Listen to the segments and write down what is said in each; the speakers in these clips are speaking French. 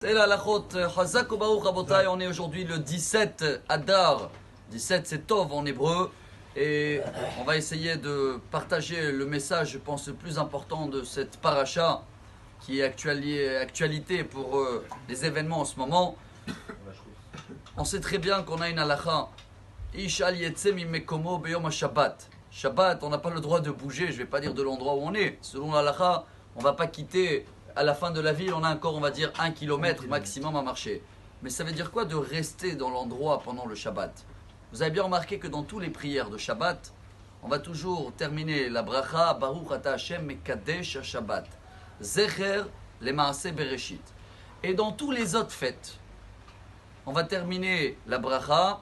C'est la lachot, Chazak Baruch Rabotai, on est aujourd'hui le 17 Adar. 17 c'est Tov en hébreu. Et on va essayer de partager le message, je pense, le plus important de cette paracha qui est actualité pour les événements en ce moment. On sait très bien qu'on a une halacha. Ish al yetzem imekomo beyom Shabbat. Shabbat, on n'a pas le droit de bouger, je ne vais pas dire de l'endroit où on est. Selon la halacha, on ne va pas quitter. À la fin de la ville, on a encore, on va dire, 1 kilomètre maximum à marcher. Mais ça veut dire quoi de rester dans l'endroit pendant le Shabbat? Vous avez bien remarqué que dans toutes les prières de Shabbat, on va toujours terminer la bracha Baruch Ata Hashem Mekadesh Shabbat, Zecher le Maaseh Bereshit. Et dans tous les autres fêtes, on va terminer la bracha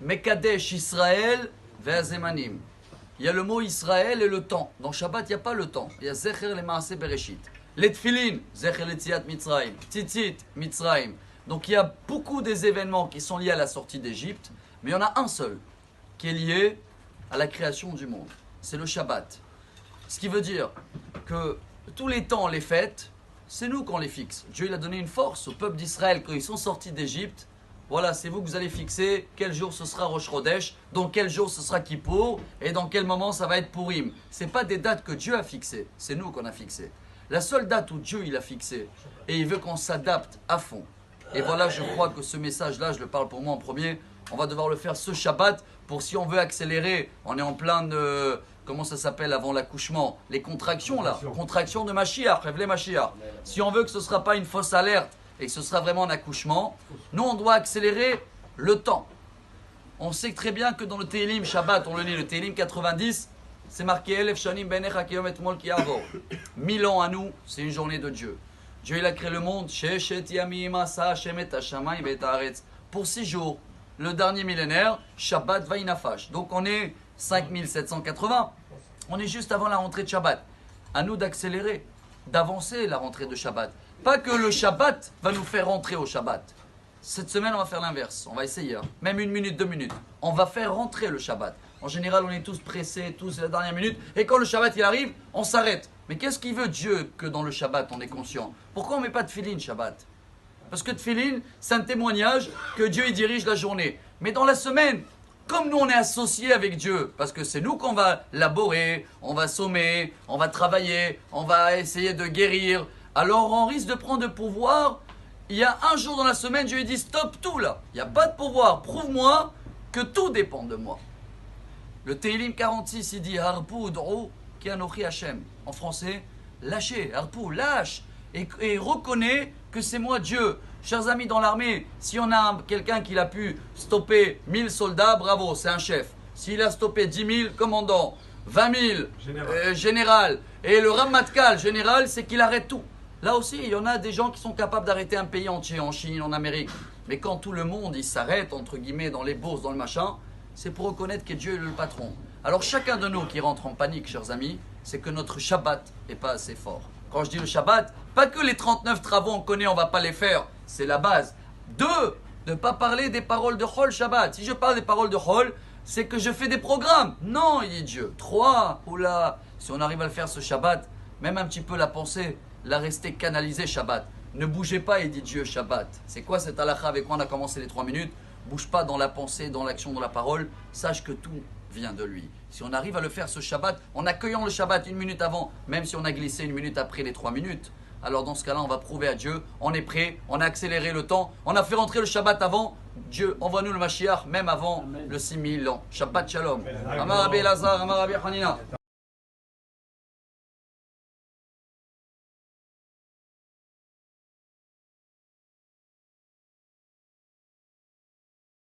Mekadesh Israël Ve'azemanim. Il y a le mot Israël et le temps. Dans Shabbat, il n'y a pas le temps. Il y a Zecher le Maaseh Bereshit. Les tfilin, Zecher l'Etziat Mitzrayim, Tzitzit Mitzrayim. Donc il y a beaucoup des événements qui sont liés à la sortie d'Égypte, mais il y en a un seul qui est lié à la création du monde. C'est le Shabbat. Ce qui veut dire que tous les temps, les fêtes, c'est nous qu'on les fixe. Dieu il a donné une force au peuple d'Israël quand ils sont sortis d'Égypte. Voilà, c'est vous que vous allez fixer quel jour ce sera Rosh Chodesh, dans quel jour ce sera Kippour et dans quel moment ça va être Purim. Ce n'est pas des dates que Dieu a fixées, c'est nous qu'on a fixées. La seule date où Dieu il a fixé et il veut qu'on s'adapte à fond. Et voilà, je crois que ce message-là, je le parle pour moi en premier, on va devoir le faire ce Shabbat pour si on veut accélérer. On est en plein de, comment ça s'appelle avant l'accouchement? Les contractions là, contractions de Mashiach, révélez Mashiach. Si on veut que ce ne sera pas une fausse alerte et que ce sera vraiment un accouchement, nous on doit accélérer le temps. On sait très bien que dans le Tehillim Shabbat, on le lit, le Tehillim 90, c'est marqué Elef Shanim Benecha Kiyom Etmol Ki Yavor. 1000 ans à nous, c'est une journée de Dieu. Dieu il a créé le monde. Sheshet Yamim Asa Hashem Et Hashamayim Et Haaretz. Pour 6 jours, le dernier millénaire, Shabbat Vainafash. Donc on est 5780. On est juste avant la rentrée de Shabbat. À nous d'accélérer, d'avancer la rentrée de Shabbat. Pas que le Shabbat va nous faire rentrer au Shabbat. Cette semaine, on va faire l'inverse. On va essayer. Même 1 minute, 2 minutes. On va faire rentrer le Shabbat. En général, on est tous pressés, tous la dernière minute. Et quand le Shabbat il arrive, on s'arrête. Mais qu'est-ce qu'il veut Dieu que dans le Shabbat, on est conscient? Pourquoi on ne met pas de tefilin Shabbat? Parce que tefilin, c'est un témoignage que Dieu il dirige la journée. Mais dans la semaine, comme nous on est associés avec Dieu, parce que c'est nous qu'on va laborer, on va sommer, on va travailler, on va essayer de guérir, alors on risque de prendre le pouvoir. Il y a un jour dans la semaine, Dieu dit stop tout là. Il n'y a pas de pouvoir. Prouve-moi que tout dépend de moi. Le Tehillim 46, il dit Harpou Ud'u ki Anochi Hashem. En français, lâchez, Harpou, lâche. Et reconnais que c'est moi Dieu. Chers amis dans l'armée, si on a quelqu'un qui a pu stopper 1000 soldats, bravo, c'est un chef. S'il a stoppé 10 000, commandant, 20 000, général. Et le Ramatkal, général, c'est qu'il arrête tout. Là aussi, il y en a des gens qui sont capables d'arrêter un pays entier, en Chine, en Amérique. Mais quand tout le monde, il s'arrête, entre guillemets, dans les bourses, dans le machin, c'est pour reconnaître que Dieu est le patron. Alors chacun de nous qui rentre en panique, chers amis, c'est que notre Shabbat n'est pas assez fort. Quand je dis le Shabbat, pas que les 39 travaux on connaît, on ne va pas les faire, c'est la base. 2, ne pas parler des paroles de Chol Shabbat. Si je parle des paroles de Chol, c'est que je fais des programmes. Non, il dit Dieu. 3, oula, si on arrive à le faire ce Shabbat, même un petit peu la pensée, la rester canalisée Shabbat. Ne bougez pas, il dit Dieu Shabbat. C'est quoi cette halakha avec quoi on a commencé les 3 minutes? Bouge pas dans la pensée, dans l'action, dans la parole. Sache que tout vient de lui. Si on arrive à le faire ce Shabbat, en accueillant le Shabbat 1 minute avant, même si on a glissé 1 minute après les 3 minutes, alors dans ce cas-là, on va prouver à Dieu, on est prêt, on a accéléré le temps, on a fait rentrer le Shabbat avant. Dieu, envoie-nous le Mashiach, même avant le 6000 ans. Shabbat Shalom. Amar Rabbi Elazar, Amar Rabbi Hanina.